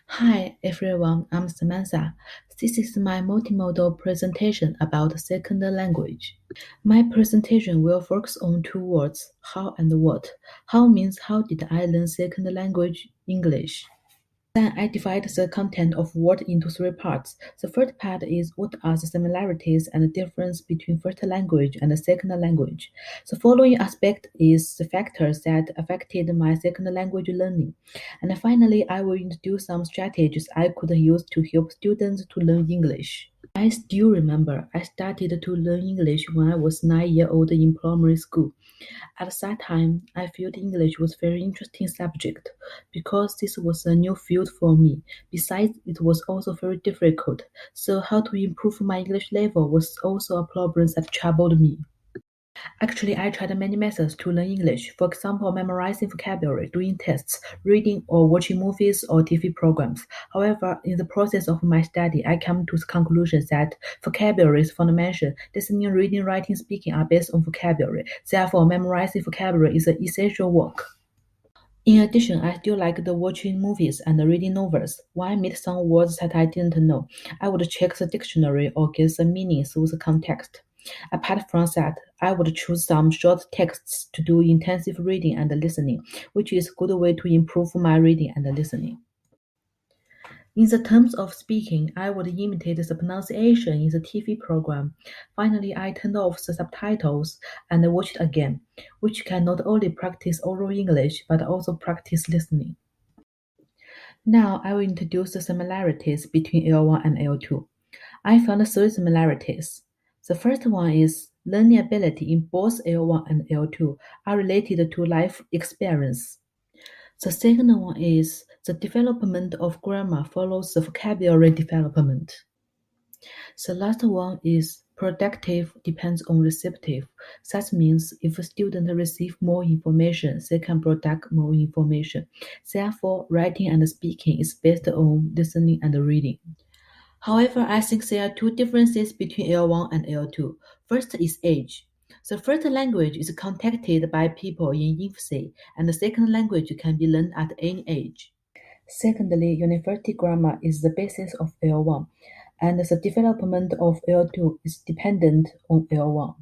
Hi everyone, I'm Samantha. This is my multimodal presentation about second language. My presentation will focus on two words, how and what. How means how did I learn second language English? Then I divide the content of word into three parts. The first part is what are the similarities and difference between first language and second language. The following aspect is the factors that affected my second language learning. And finally, I will introduce some strategies I could use to help students to learn English. I still remember I started to learn English when I was 9 years old in primary school. At that time, I felt English was a very interesting subject because this was a new field for me. Besides, it was also very difficult, so how to improve my English level was also a problem that troubled me. Actually, I tried many methods to learn English. For example, memorizing vocabulary, doing tests, reading or watching movies or TV programs. However, in the process of my study, I came to the conclusion that vocabulary is fundamental. Listening, reading, writing, speaking are based on vocabulary. Therefore, memorizing vocabulary is an essential work. In addition, I still liked watching movies and reading novels. When I meet some words that I didn't know, I would check the dictionary or get the meaning through the context. Apart from that, I would choose some short texts to do intensive reading and listening, which is a good way to improve my reading and listening. In the terms of speaking, I would imitate the pronunciation in the TV program. Finally, I turned off the subtitles and watched again, which can not only practice oral English but also practice listening. Now I will introduce the similarities between L1 and L2. I found three similarities. The first one is learning ability in both L1 and L2 are related to life experience. The second one is the development of grammar follows the vocabulary development. The last one is productive depends on receptive. That means if a student receives more information, they can produce more information. Therefore, writing and speaking is based on listening and reading. However, I think there are two differences between L1 and L2. First is age. The first language is contacted by people in infancy, and the second language can be learned at any age. Secondly, university grammar is the basis of L1, and the development of L2 is dependent on L1.